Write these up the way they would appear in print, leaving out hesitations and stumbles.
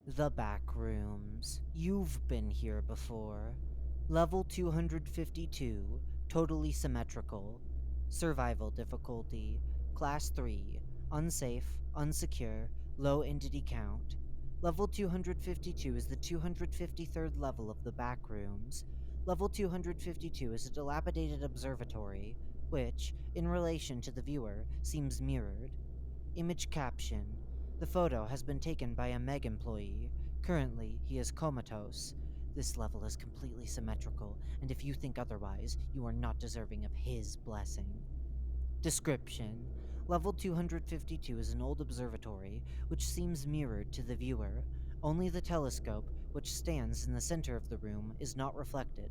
The Backrooms. You've been here before. Level 252, totally symmetrical. Survival difficulty, Class 3, unsafe, unsecure, low entity count. Level 252 is the 253rd level of the Backrooms. Level 252 is a dilapidated observatory, which, in relation to the viewer, seems mirrored. Image caption. The photo has been taken by a Meg employee. Currently, he is comatose. This level is completely symmetrical, and if you think otherwise, you are not deserving of his blessing. Description. Level 252 is an old observatory, which seems mirrored to the viewer. Only the telescope, which stands in the center of the room, is not reflected.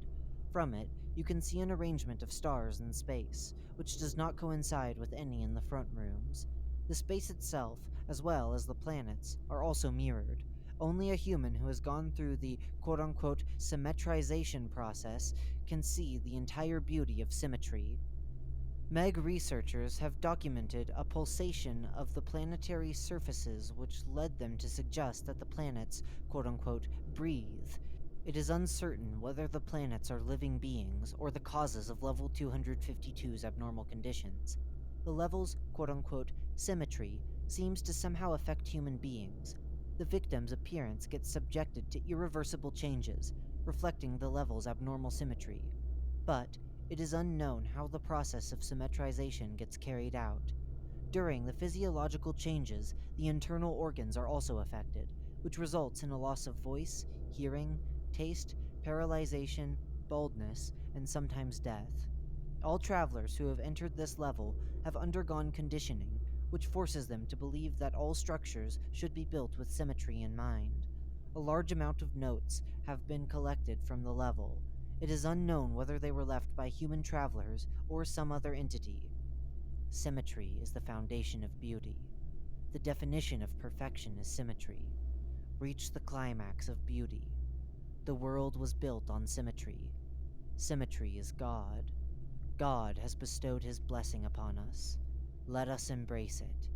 From it, you can see an arrangement of stars in space, which does not coincide with any in the front rooms. The space itself, as well as the planets, are also mirrored. Only a human who has gone through the quote-unquote symmetrization process can see the entire beauty of symmetry. Meg researchers have documented a pulsation of the planetary surfaces which led them to suggest that the planets, quote-unquote, breathe. It is uncertain whether the planets are living beings or the causes of Level 252's abnormal conditions. The level's, quote-unquote, symmetry seems to somehow affect human beings. The victim's appearance gets subjected to irreversible changes, reflecting the level's abnormal symmetry. But it is unknown how the process of symmetrization gets carried out. During the physiological changes, the internal organs are also affected, which results in a loss of voice, hearing, taste, paralyzation, baldness, and sometimes death. All travelers who have entered this level have undergone conditioning, which forces them to believe that all structures should be built with symmetry in mind. A large amount of notes have been collected from the level. It is unknown whether they were left by human travelers or some other entity. Symmetry is the foundation of beauty. The definition of perfection is symmetry. Reach the climax of beauty. The world was built on symmetry. Symmetry is God. God has bestowed his blessing upon us. Let us embrace it.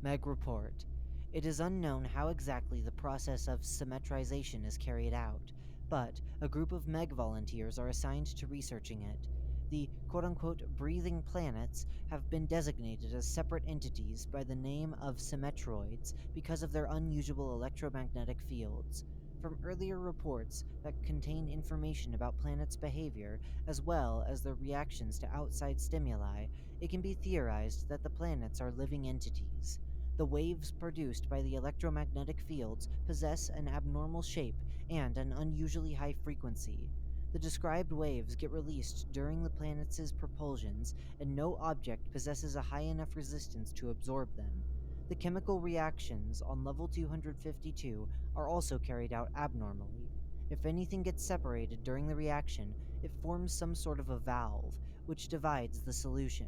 Meg report. It is unknown how exactly the process of symmetrization is carried out, but a group of Meg volunteers are assigned to researching it. The quote-unquote breathing planets have been designated as separate entities by the name of symmetroids because of their unusual electromagnetic fields. From earlier reports that contain information about planets' behavior, as well as their reactions to outside stimuli, it can be theorized that the planets are living entities. The waves produced by the electromagnetic fields possess an abnormal shape and an unusually high frequency. The described waves get released during the planet's propulsions, and no object possesses a high enough resistance to absorb them. The chemical reactions on level 252 are also carried out abnormally. If anything gets separated during the reaction, it forms some sort of a valve, which divides the solution.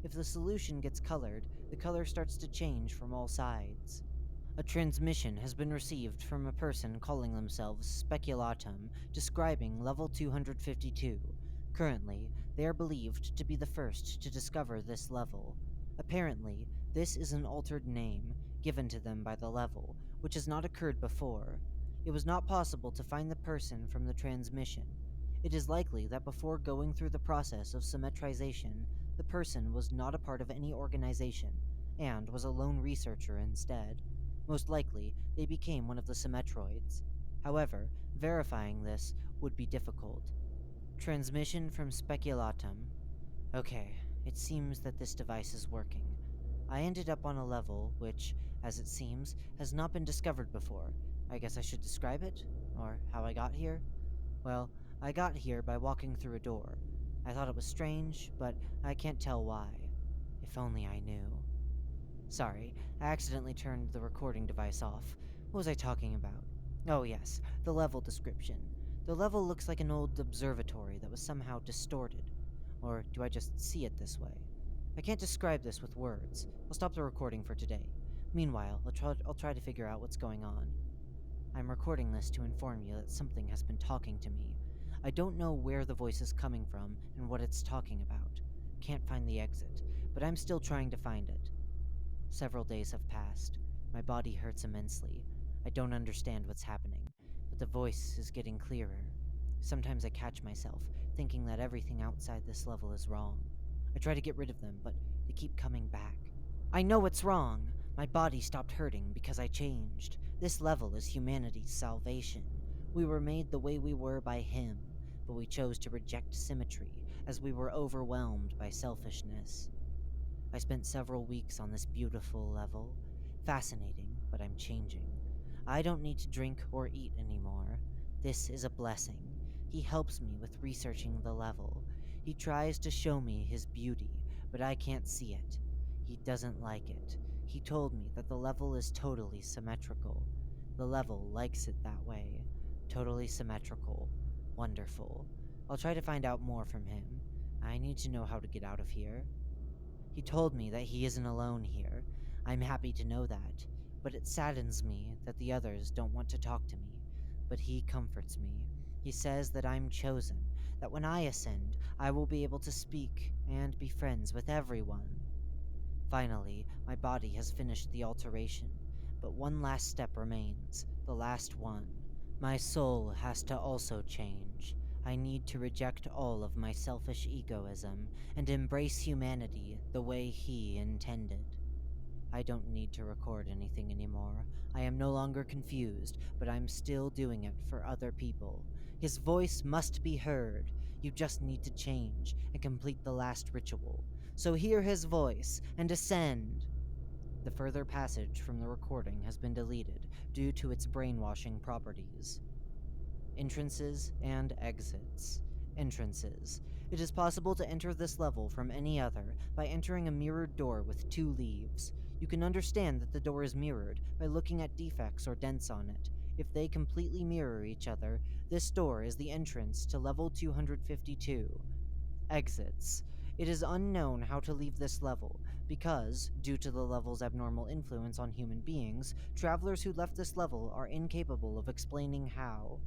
If the solution gets colored, the color starts to change from all sides. A transmission has been received from a person calling themselves Speculatum, describing level 252. Currently, they are believed to be the first to discover this level. Apparently, this is an altered name given to them by the level, which has not occurred before. It was not possible to find the person from the transmission. It is likely that before going through the process of symmetrization, the person was not a part of any organization, and was a lone researcher instead. Most likely, they became one of the Symmetroids. However, verifying this would be difficult. Transmission from Speculatum. Okay, it seems that this device is working. I ended up on a level which, as it seems, has not been discovered before. I guess I should describe it? Or how I got here? Well, I got here by walking through a door. I thought it was strange, but I can't tell why. If only I knew. Sorry, I accidentally turned the recording device off. What was I talking about? Oh yes, the level description. The level looks like an old observatory that was somehow distorted. Or do I just see it this way? I can't describe this with words. I'll stop the recording for today. Meanwhile, I'll try to figure out what's going on. I'm recording this to inform you that something has been talking to me. I don't know where the voice is coming from and what it's talking about. Can't find the exit, but I'm still trying to find it. Several days have passed. My body hurts immensely. I don't understand what's happening, but the voice is getting clearer. Sometimes I catch myself thinking that everything outside this level is wrong. I try to get rid of them, but they keep coming back. I know it's wrong. My body stopped hurting because I changed. This level is humanity's salvation. We were made the way we were by Him, but we chose to reject symmetry as we were overwhelmed by selfishness. I spent several weeks on this beautiful level. Fascinating, but I'm changing. I don't need to drink or eat anymore. This is a blessing. He helps me with researching the level. He tries to show me his beauty, but I can't see it. He doesn't like it. He told me that the level is totally symmetrical. The level likes it that way. Totally symmetrical. Wonderful. I'll try to find out more from him. I need to know how to get out of here. He told me that he isn't alone here. I'm happy to know that, but it saddens me that the others don't want to talk to me. But he comforts me. He says that I'm chosen, that when I ascend, I will be able to speak and be friends with everyone. Finally, my body has finished the alteration, but one last step remains, the last one. My soul has to also change. I need to reject all of my selfish egoism and embrace humanity the way he intended. I don't need to record anything anymore. I am no longer confused, but I'm still doing it for other people. His voice must be heard. You just need to change and complete the last ritual. So hear his voice and ascend. The further passage from the recording has been deleted due to its brainwashing properties. Entrances and exits. Entrances. It is possible to enter this level from any other by entering a mirrored door with 2 leaves. You can understand that the door is mirrored by looking at defects or dents on it. If they completely mirror each other, this door is the entrance to level 252. Exits. It is unknown how to leave this level, because, due to the level's abnormal influence on human beings, travelers who left this level are incapable of explaining how.